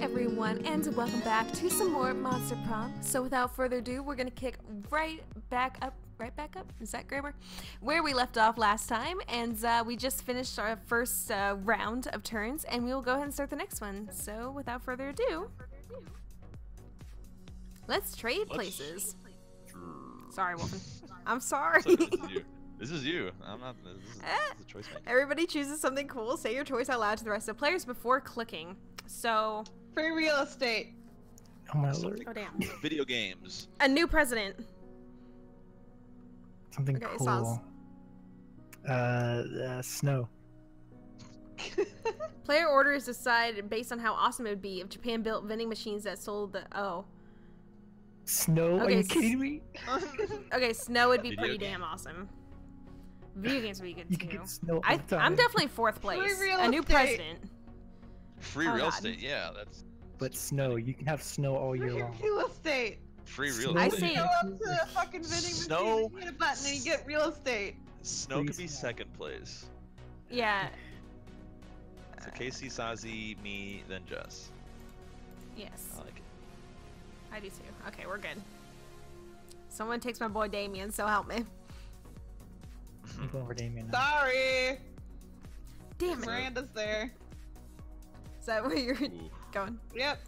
everyone, and welcome back to some more Monster Prom. So without further ado, we're gonna kick right back up, is that grammar? Where we left off last time, and we just finished our first round of turns, and we will go ahead and start the next one. So without further ado, let's trade places. Sorry, Wolfen. I'm sorry. This is you. I'm not. This is a choice maker. Everybody chooses something cool. Say your choice out loud to the rest of the players before clicking. So. Free real estate. Oh my lord. Oh damn. Video games. A new president. Something Okay, cool. Snow. Player orders decide based on how awesome it would be if Japan built vending machines that sold the Snow? Okay, Are you kidding me? Okay, snow would be Video pretty game. damn awesome. Video games would be good You too. can get snow all the I'm time. definitely fourth place. Free real A new estate. president. Free Oh, real God. estate. Yeah, that's But snow, you can have snow all year Free long. real estate. free real Snow I estate. say- Go up to the fucking vending machine Snow. and hit a button and you get real estate. Snow could Free be snow. second place. Yeah. So Casey, Sazi, me, then Jess. Yes. I like it. I do too. Okay, we're good. Someone takes my boy Damien, so help me. I'm going for Damien now. Sorry. Damn it. Miranda's there. Is that where you're Ooh. going? Yep.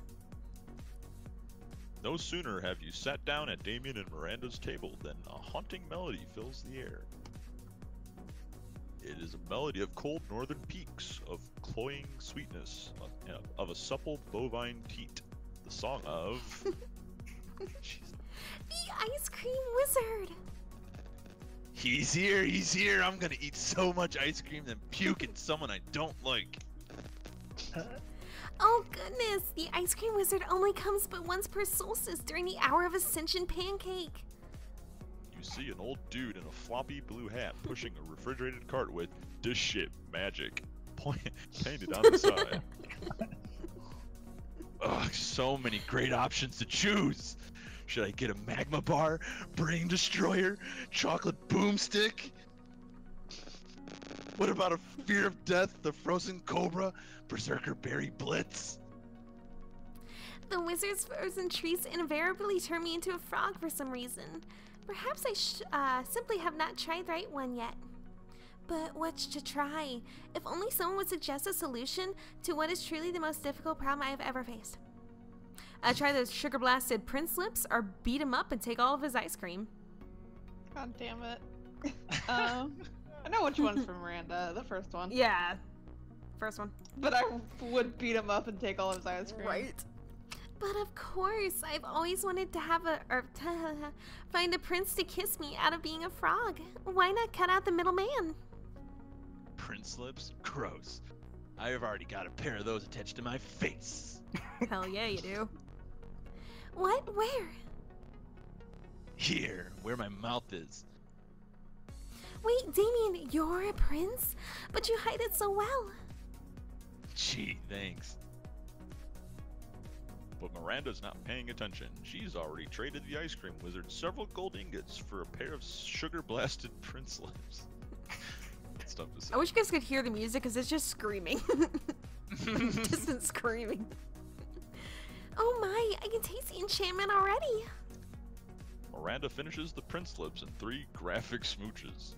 No sooner have you sat down at Damien and Miranda's table than a haunting melody fills the air. It is a melody of cold northern peaks, of cloying sweetness, of a supple bovine teat. The song of... Jeez. The ice cream wizard. He's here, I'm gonna eat so much ice cream then puke at someone I don't like. Oh goodness, the ice cream wizard only comes but once per solstice during the hour of ascension pancake. You see an old dude in a floppy blue hat pushing a refrigerated cart with "This shit magic" painted on the side. Ugh, so many great options to choose. Should I get a magma bar, brain destroyer, chocolate boomstick? What about a fear of death, the frozen cobra, berserker berry blitz? The wizard's frozen treats invariably turn me into a frog for some reason. Perhaps I simply have not tried the right one yet. But what's to try? If only someone would suggest a solution to what is truly the most difficult problem I have ever faced. Try the sugar-blasted prince lips, or beat him up and take all of his ice cream. God damn it. I know which one's from Miranda, the first one. Yeah. First one. But I would beat him up and take all of his ice cream. But of course, I've always wanted to have find a prince to kiss me out of being a frog. Why not cut out the middleman? Prince lips? Gross. I have already got a pair of those attached to my face. Hell yeah, you do. What? Where? Here, where my mouth is. Wait, Damien, you're a prince? But you hide it so well. Gee, thanks. But Miranda's not paying attention. She's already traded the ice cream wizard several gold ingots for a pair of sugar-blasted prince lips. That's tough to say. I wish you guys could hear the music because it's just screaming. Distant screaming. Oh my, I can taste the enchantment already. Miranda finishes the prince lips in 3 graphic smooches.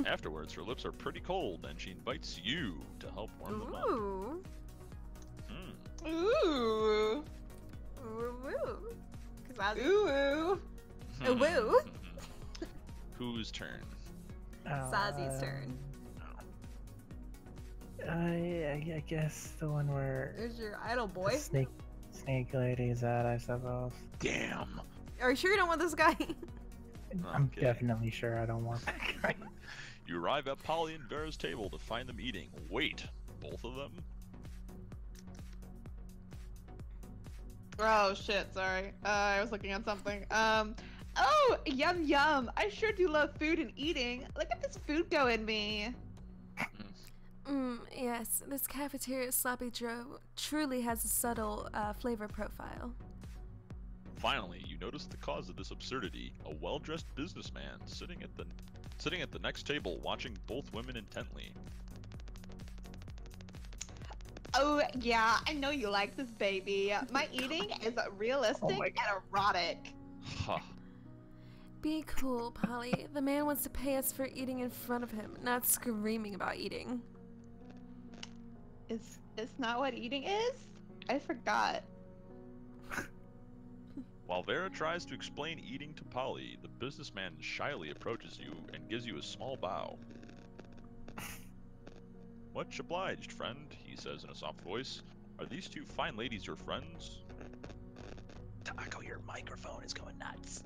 Afterwards, her lips are pretty cold, and she invites you to help warm them up. Ooh. Ooh. Ooh. Ooh. Cause Ooh. Ooh. Woo. Whose turn? Sazi's turn. I guess the one where There's your idol the boy. snake lady's at, I suppose. Damn. Are you sure you don't want this guy? I'm Okay. definitely sure I don't want that guy. You arrive at Polly and Vera's table to find them eating. Wait, both of them? Oh shit, sorry. I was looking at something. Oh, yum yum. I sure do love food and eating. Look at this food go in me. Yes, this cafeteria sloppy Joe truly has a subtle flavor profile. Finally, you notice the cause of this absurdity, a well-dressed businessman sitting at the next table watching both women intently. Oh yeah, I know you like this, baby. My eating is realistic my and erotic. Ha. Be cool, Polly. The man wants to pay us for eating in front of him, not screaming about eating. It's not what eating is? I forgot. While Vera tries to explain eating to Polly, the businessman shyly approaches you and gives you a small bow. Much obliged, friend, he says in a soft voice. Are these two fine ladies your friends? Taco, your microphone is going nuts.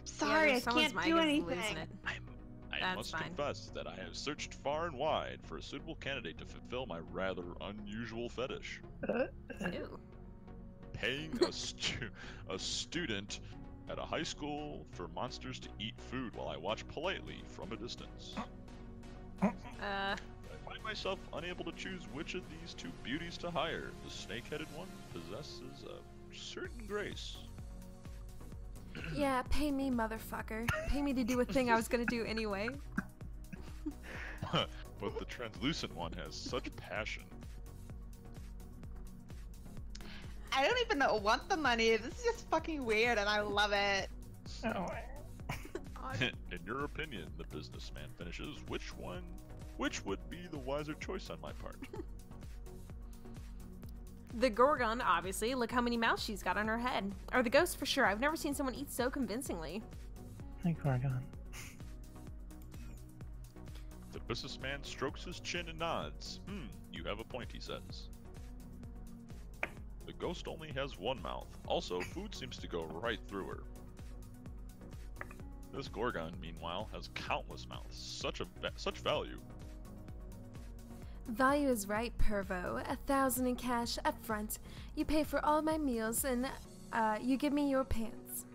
Sorry, I someone's can't mic do is anything. losing it. I That's must fine. confess that I have searched far and wide for a suitable candidate to fulfill my rather unusual fetish. Ew. Paying a student at a high school for monsters to eat food while I watch politely from a distance. I find myself unable to choose which of these two beauties to hire. The snake-headed one possesses a certain grace. Yeah, pay me, motherfucker. Pay me to do a thing I was gonna do anyway. But the translucent one has such passion. I don't even want the money. This is just fucking weird and I love it. Oh, In your opinion, the businessman finishes, which would be the wiser choice on my part? The Gorgon, obviously. Look how many mouths she's got on her head. Or the ghost, for sure. I've never seen someone eat so convincingly. I think we're gone. The businessman strokes his chin and nods. You have a point, he says. The ghost only has one mouth. Also, food seems to go right through her. This Gorgon, meanwhile, has countless mouths. Such value. Value is right, Pervo. 1,000 in cash up front. You pay for all my meals and you give me your pants.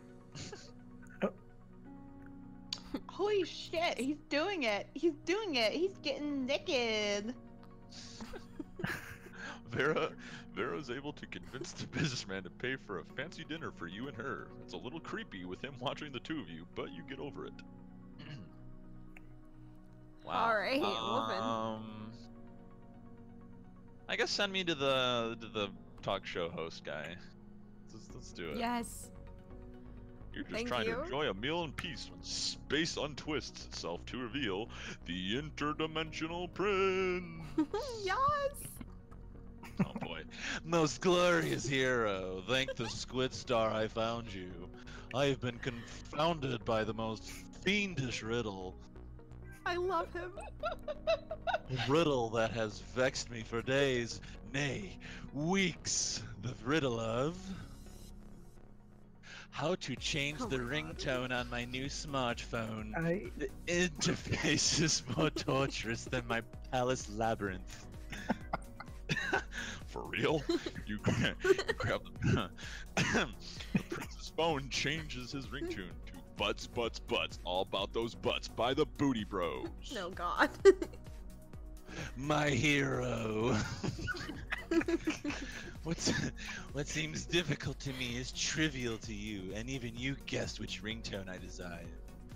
Holy shit, he's doing it. He's doing it. He's getting naked. Vera's able to convince the businessman to pay for a fancy dinner for you and her. It's a little creepy with him watching the two of you, but you get over it. Wow. Alright, woman. I guess send me to the talk show host guy. Let's do it. Yes. You're just Thank trying you. to enjoy a meal in peace when space untwists itself to reveal the interdimensional prince. Yes. Oh boy. Most glorious hero, thank the squid star I found you. I have been confounded by the most fiendish riddle. I love him. Riddle that has vexed me for days, nay, weeks. The riddle of how to change Oh the my God. ringtone on my new smartphone. The interface is more torturous than my palace labyrinth. For real? You grab the prince's phone, changes his ringtune to Butts, Butts, Butts, all about those butts by the Booty Bros. No, God. My hero. What seems difficult to me is trivial to you, and even you guessed which ringtone I desire.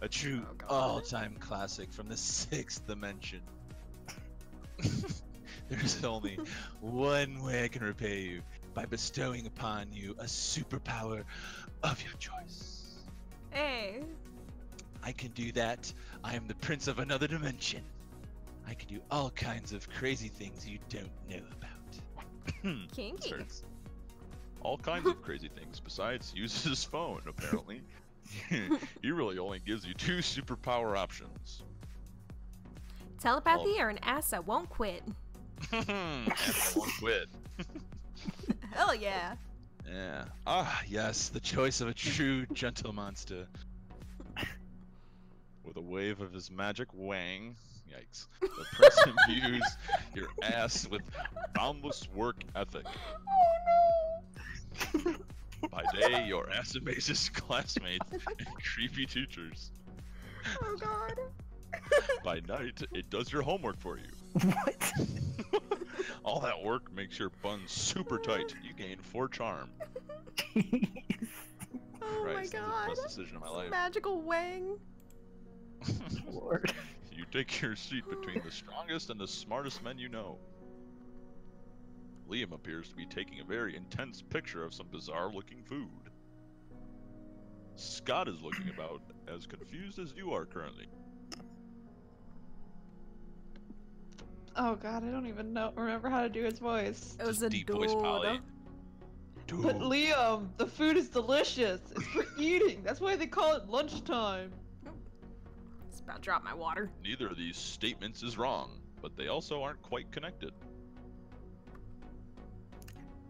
A true Oh, God. all-time classic from the 6th dimension. There's only one way I can repay you, by bestowing upon you a superpower of your choice. Hey. I can do that. I am the prince of another dimension. I can do all kinds of crazy things you don't know about. Kinky. Hurts. All kinds of crazy things besides use his phone, apparently. He really only gives you 2 superpower options. Telepathy or an ass that won't quit. And I won't quit. Hell yeah. Yeah. Ah, yes, the choice of a true gentle monster. With a wave of his magic wang, yikes, the prince imbues your ass with boundless work ethic. Oh no. By day, your ass amazes classmates and creepy teachers. Oh God. By night, it does your homework for you. What? All that work makes your bun super tight. You gain 4 charm. Oh Christ, my this is the God. best decision of my life. Magical wang. Lord. You take your seat between the strongest and the smartest men you know. Liam appears to be taking a very intense picture of some bizarre-looking food. Scott is looking about as confused as you are currently. Oh god, I don't even remember how to do his voice. It was Just a deep voice, Polly. dodo. But Liam, the food is delicious. It's for eating. That's why they call it lunchtime. It's about to drop my water. Neither of these statements is wrong, but they also aren't quite connected.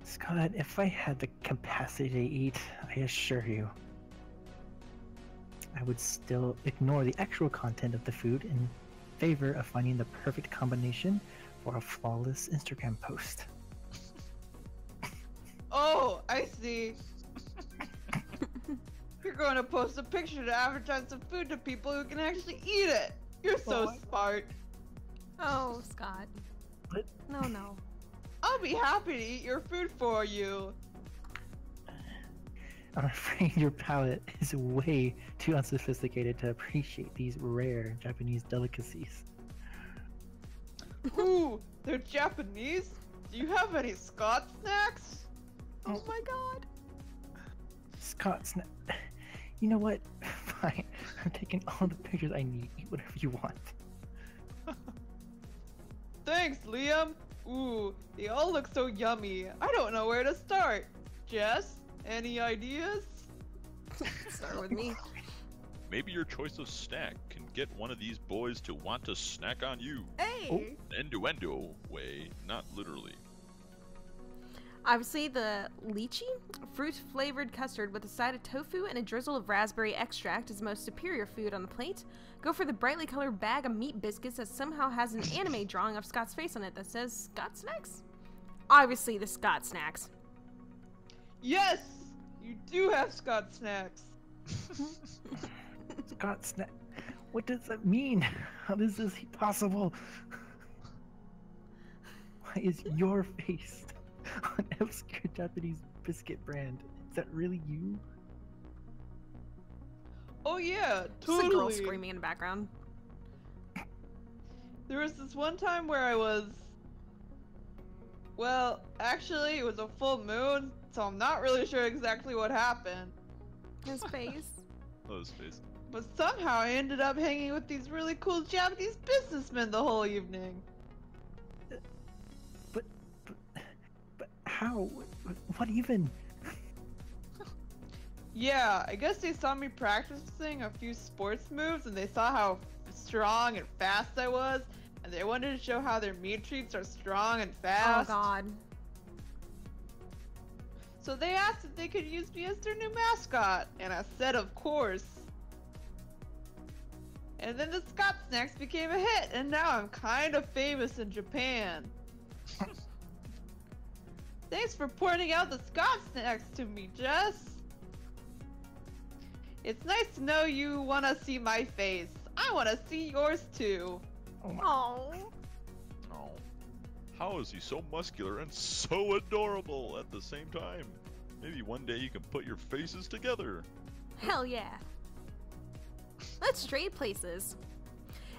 Scott, if I had the capacity to eat, I assure you, I would still ignore the actual content of the food in favor of finding the perfect combination for a flawless Instagram post. Oh, I see. You're going to post a picture to advertise some food to people who can actually eat it. You're so smart. Oh, Scott. What? No. I'll be happy to eat your food for you. I'm afraid your palate is way too unsophisticated to appreciate these rare Japanese delicacies. Ooh, they're Japanese? Do you have any Scott snacks? Oh my god. Scott, you know what? Fine. I'm taking all the pictures I need. Eat whatever you want. Thanks, Liam. Ooh, they all look so yummy. I don't know where to start. Jess, any ideas? Start with me. Maybe your choice of snack can get one of these boys to want to snack on you. Hey! Innuendo way, not literally. Obviously, the lychee, fruit-flavored custard with a side of tofu and a drizzle of raspberry extract is the most superior food on the plate. Go for the brightly colored bag of meat biscuits that somehow has an anime drawing of Scott's face on it that says Scott Snacks. Obviously, the Scott Snacks. Yes! You do have Scott snacks. Scott snack. What does that mean? How is this possible? Why is your face on obscure Japanese biscuit brand? Is that really you? Oh yeah, Just totally. a girl screaming in the background. There was this one time where I was... Well, actually, it was a full moon, so I'm not really sure exactly what happened. His face. Oh, his face. But somehow I ended up hanging with these really cool Japanese businessmen the whole evening. But how? What even? Yeah, I guess they saw me practicing a few sports moves and they saw how strong and fast I was, and they wanted to show how their meat treats are strong and Oh fast. god. So they asked if they could use me as their new mascot, and I said of course. And then the Scott Snacks became a hit, and now I'm kind of famous in Japan. Thanks for pointing out the Scott Snacks to me, Jess. It's nice to know you want to see my face. I want to see yours too. Oh. Oh. How is he so muscular and so adorable at the same time? Maybe one day you can put your faces together. Hell yeah. Let's trade places.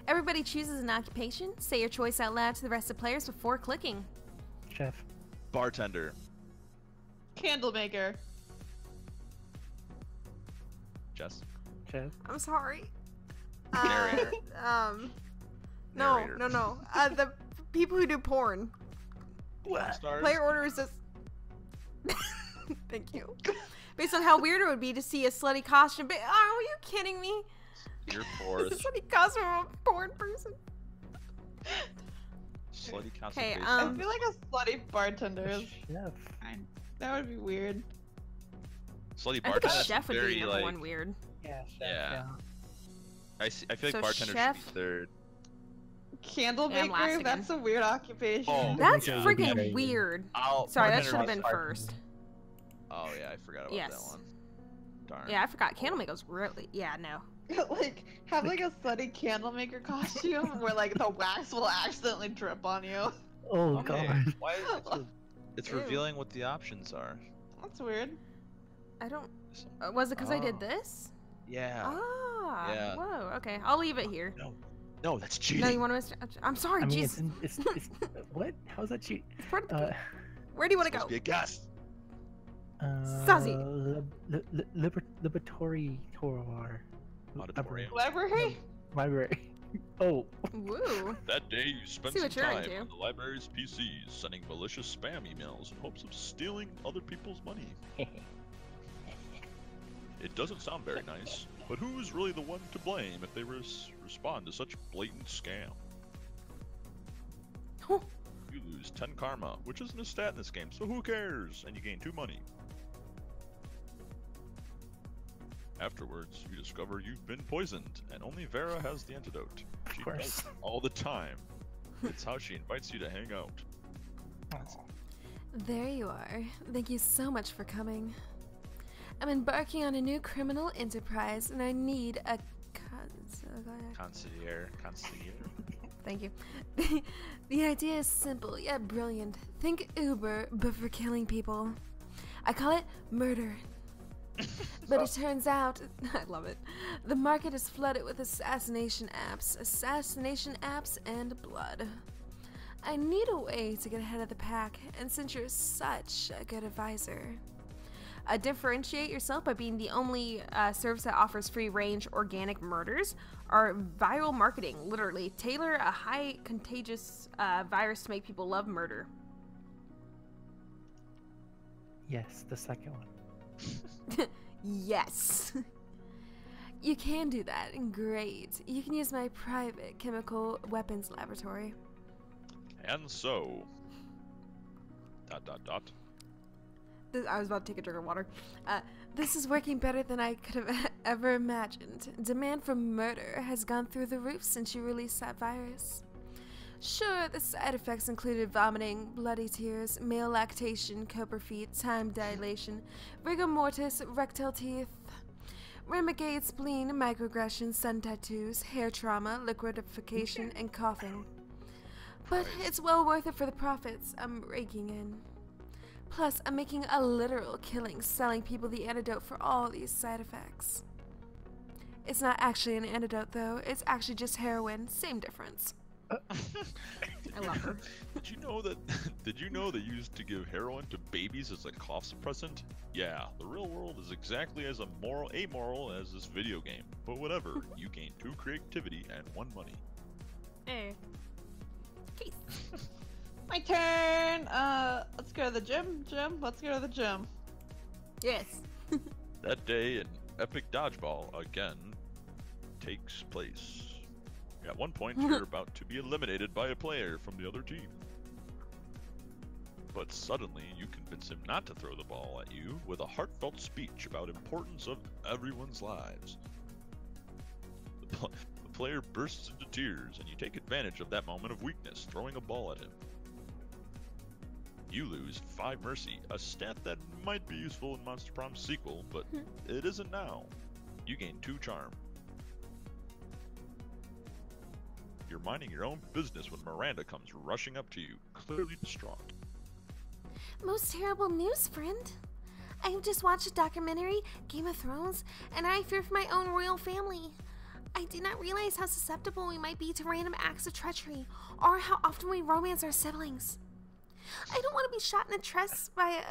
Everybody chooses an occupation. Say your choice out loud to the rest of the players before clicking. Chef. Bartender. Candle maker. Jess. Chef. I'm sorry. Narrator. No. Narrator. No. The people who do porn. What? Stars. Player order is just... Thank you. Based on how weird it would be to see a slutty costume. But are you kidding me? Your A fourth. slutty costume of a porn person. Slutty Okay, concentration. I feel like a slutty bartender is Chef. fine. That would be weird. Slutty I think a bartender. chef would very be number like. one weird. Yeah, chef. Yeah. I feel like So bartender chef- should be third. Candle Yeah, I'm last maker? again. That's a weird occupation. Oh. That's Maker would be freaking very weird. I'll. Sorry, that bartender should have was been part- first. Oh yeah, I forgot about Yes. that one. Darn. Yeah, I forgot. Candle maker's really... Yeah, no. Like, have like a slutty candle maker costume where like the wax will accidentally drip on you. Oh Okay, god. Why is it it's Ew. revealing what the options are. That's weird. I don't... was it because I did this? Yeah. Ah. Yeah. Whoa, okay. I'll leave it here. No, that's cheating. No, you want to... I'm sorry, I mean, jeez. it's what? How's that cheat? It's part of the game. Where do you want to Supposed go? to be a guest. Sazi. Liberatory Torar. Auditorium. Library? Library. Oh. Woo. That day, you spent See some what you're time into. on the library's PCs, sending malicious spam emails in hopes of stealing other people's money. It doesn't sound very nice, but who's really the one to blame if they respond to such blatant scam? Huh. You lose 10 karma, which isn't a stat in this game, so who cares? And you gain 2 money. Afterwards, you discover you've been poisoned, and only Vera has the antidote. She course. does it all the time. It's how she invites you to hang out. There you are. Thank you so much for coming. I'm embarking on a new criminal enterprise, and I need a Conciliere. Thank you. The idea is simple yet brilliant. Think Uber, but for killing people. I call it murder. But it turns out, I love it, the market is flooded with assassination apps, and blood. I need a way to get ahead of the pack, and since you're such a good advisor, differentiate yourself by being the only service that offers free-range organic murders, or viral marketing, literally. Tailor a high contagious virus to make people love murder. Yes, the second one. Yes. You can do that. Great. You can use my private chemical weapons laboratory. And so... ... I was about to take a drink of water. This is working better than I could have ever imagined. Demand for murder has gone through the roof since you released that virus. Sure, the side effects included vomiting, bloody tears, male lactation, copper feet, time dilation, rigor mortis, rectal teeth, remigade spleen, microaggressions, sun tattoos, hair trauma, liquidification, and coughing. But it's well worth it for the profits I'm raking in. Plus, I'm making a literal killing selling people the antidote for all these side effects. It's not actually an antidote, though. It's actually just heroin. Same difference. I love her. Did you know that? Did you know they used to give heroin to babies as a cough suppressant? Yeah, the real world is exactly as amoral as this video game. But whatever, you gain 2 creativity and 1 money. Hey. Peace. My turn. Let's go to the gym. Let's go to the gym. Yes. That day, an epic dodgeball again takes place. At one point, you're about to be eliminated by a player from the other team. But suddenly, you convince him not to throw the ball at you with a heartfelt speech about importance of everyone's lives. The player bursts into tears, and you take advantage of that moment of weakness, throwing a ball at him. You lose 5 mercy, a stat that might be useful in Monster Prom's sequel, but it isn't now. You gain 2 charm. You're minding your own business when Miranda comes rushing up to you, clearly distraught. Most terrible news, friend. I have just watched a documentary, Game of Thrones, and I fear for my own royal family. I did not realize how susceptible we might be to random acts of treachery, or how often we romance our siblings. I don't want to be shot in the chest by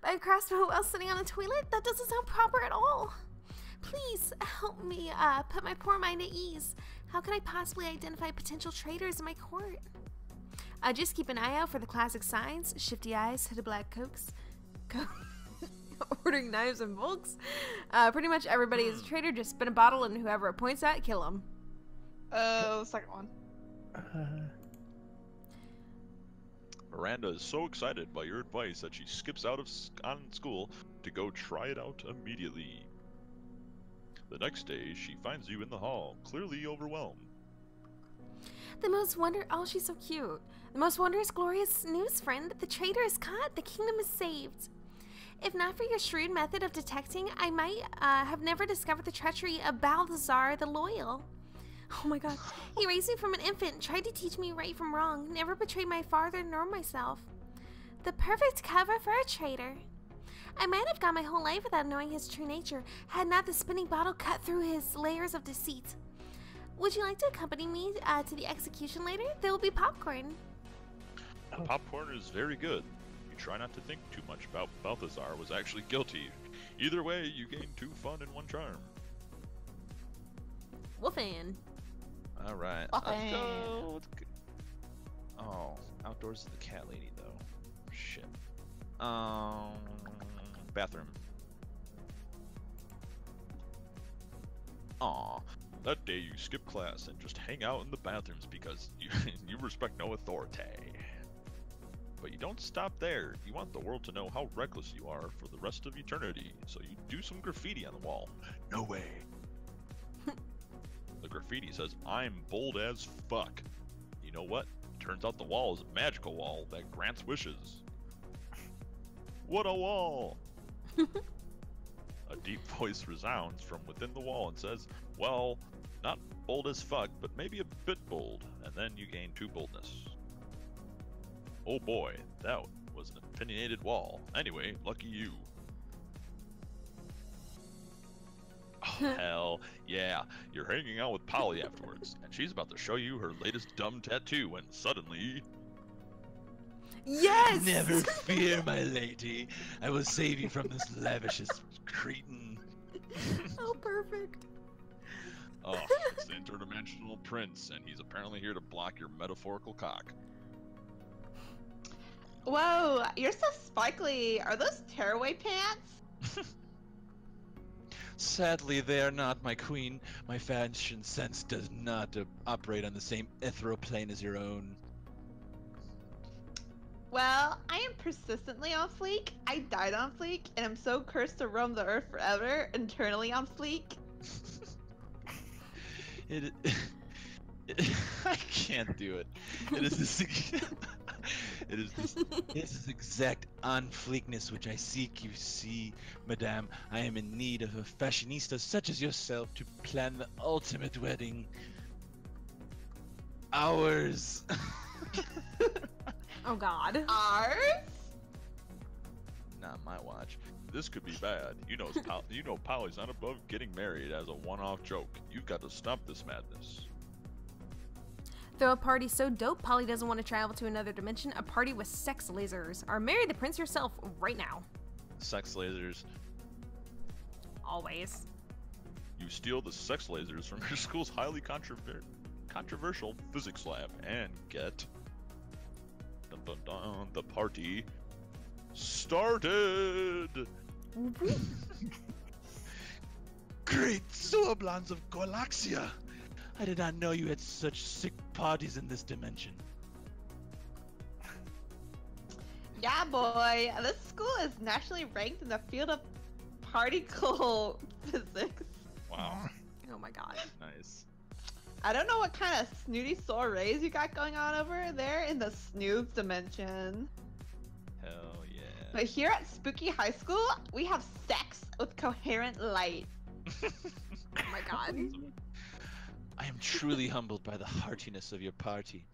a crossbow while sitting on a toilet. That doesn't sound proper at all. Please help me put my poor mind at ease. How can I possibly identify potential traitors in my court? Just keep an eye out for the classic signs: shifty eyes, hooded black coats, ordering knives in bulks. Pretty much everybody is a traitor. Just spin a bottle, and whoever it points at, kill them. The second one. Miranda is so excited by your advice that she skips out of school to go try it out immediately. The next day, she finds you in the hall, clearly overwhelmed. Oh, she's so cute. The most wondrous, glorious news, friend. The traitor is caught. The kingdom is saved. If not for your shrewd method of detecting, I might have never discovered the treachery of Balthazar the Loyal. Oh my god. He raised me from an infant, tried to teach me right from wrong, never betrayed my father nor myself. The perfect cover for a traitor. I might have gone my whole life without knowing his true nature, had not the spinning bottle cut through his layers of deceit. Would you like to accompany me to the execution later? There will be popcorn. The popcorn is very good. You try not to think too much about Balthazar was actually guilty. Either way, you gain 2 fun and 1 charm. Wolfan. All right, let's go. Oh, outdoors is the cat lady though. Shit. Bathroom. Aw, that day you skip class and just hang out in the bathrooms because you respect no authority. But you don't stop there. You want the world to know how reckless you are for the rest of eternity, so you do some graffiti on the wall. No way. The graffiti says, "I'm bold as fuck." You know what? Turns out the wall is a magical wall that grants wishes. What a wall! A deep voice resounds from within the wall and says, "Well, not bold as fuck, but maybe a bit bold," and then you gain 2 boldness. Oh boy, that was an opinionated wall. Anyway, lucky you. Oh, hell yeah, you're hanging out with Polly afterwards, and she's about to show you her latest dumb tattoo when suddenly... Yes! Never fear, my lady. I will save you from this lavishest cretin. Oh, perfect. Oh, it's the interdimensional prince, and he's apparently here to block your metaphorical cock. Whoa, you're so sparkly. Are those tearaway pants? Sadly, they are not, my queen. My fashion sense does not operate on the same ethereal plane as your own. Well, I am persistently on fleek. I died on fleek, and I'm so cursed to roam the earth forever, internally on fleek. I can't do it. It is this. It is this exact on fleekness which I seek. You see, madame, I am in need of a fashionista such as yourself to plan the ultimate wedding. Ours. Oh God. Ours? Not my watch. This could be bad. You know Polly's not above getting married as a one-off joke. You've got to stop this madness. Throw a party so dope Polly doesn't want to travel to another dimension. A party with sex lasers. Or marry the prince yourself right now. Sex lasers. Always. You steal the sex lasers from your school's highly controversial physics lab and get... Dun, dun, dun, the party started! Great Zooblons of Galaxia! I did not know you had such sick parties in this dimension. Yeah, boy. This school is nationally ranked in the field of particle physics. Wow. Oh my God. Nice. I don't know what kind of snooty soirees you got going on over there in the snooze dimension. Hell yeah. But here at Spooky High School, we have sex with coherent light. Oh my God. I am truly humbled by the heartiness of your party.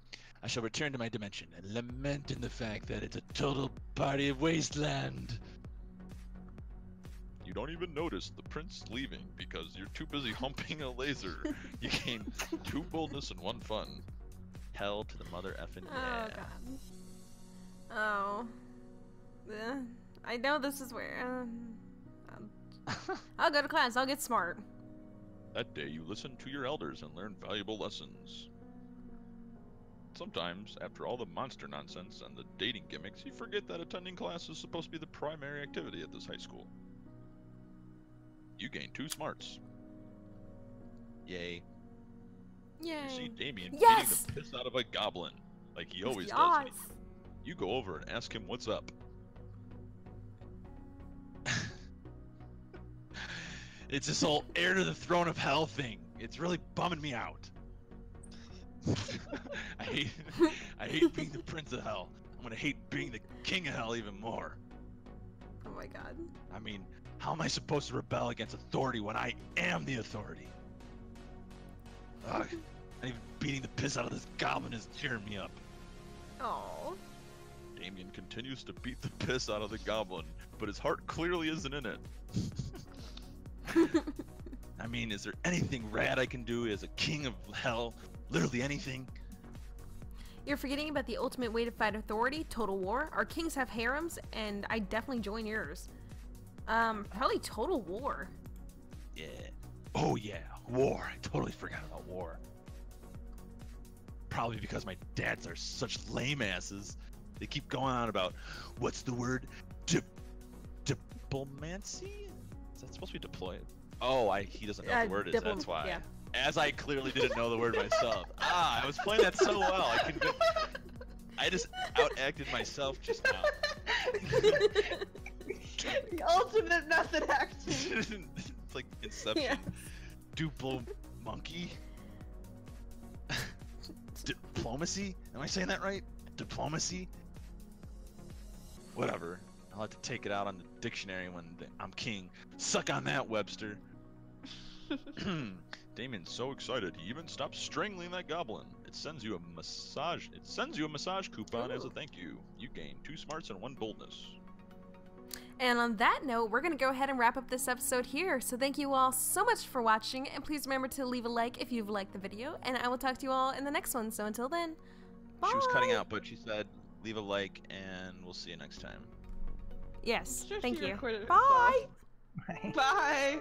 I shall return to my dimension and lament in the fact that it's a total party of wasteland. You don't even notice the prince leaving because you're too busy humping a laser. You gain 2 boldness and 1 fun. Hell to the mother effing Oh yeah. God. Oh. I know this is where. I'll go to class. I'll get smart. That day you listen to your elders and learn valuable lessons. Sometimes, after all the monster nonsense and the dating gimmicks, you forget that attending class is supposed to be the primary activity at this high school. You gain 2 smarts. Yay. Yay. You see Damien Yes! beating the piss out of a goblin, like he always does. Yes. You go over and ask him what's up. It's this whole heir to the throne of hell thing. It's really bumming me out. I hate being the prince of hell. I'm gonna hate being the king of hell even more. Oh my God. I mean, how am I supposed to rebel against authority when I am the authority? Ugh, not even beating the piss out of this goblin is cheering me up. Oh. Damien continues to beat the piss out of the goblin, but his heart clearly isn't in it. I mean, is there anything rad I can do as a king of hell? Literally anything? You're forgetting about the ultimate way to fight authority, total war. Our kings have harems, and I definitely join yours. Probably total war. Yeah. Oh yeah, war. I totally forgot about war. Probably because my dads are such lame asses. They keep going on about, what's the word? Diplomancy? Is that supposed to be deployed? Oh, he doesn't know what the word is, that's why. Yeah. As I clearly didn't know the word myself. I was playing that so well. I just outacted myself just now. The ultimate method acting. It's like Inception. Yeah. Duplo monkey? Diplomacy? Am I saying that right? Diplomacy? Whatever. I'll have to take it out on the dictionary when I'm king. Suck on that, Webster. Damien's so excited he even stopped strangling that goblin. It sends you a massage coupon as a thank you. You gain 2 smarts and 1 boldness. And on that note, we're going to go ahead and wrap up this episode here. So thank you all so much for watching, and please remember to leave a like if you've liked the video, and I will talk to you all in the next one. So until then, bye! She was cutting out, but she said leave a like, and we'll see you next time. Yes, Sure, thank she you. recorded it Bye! herself. Bye!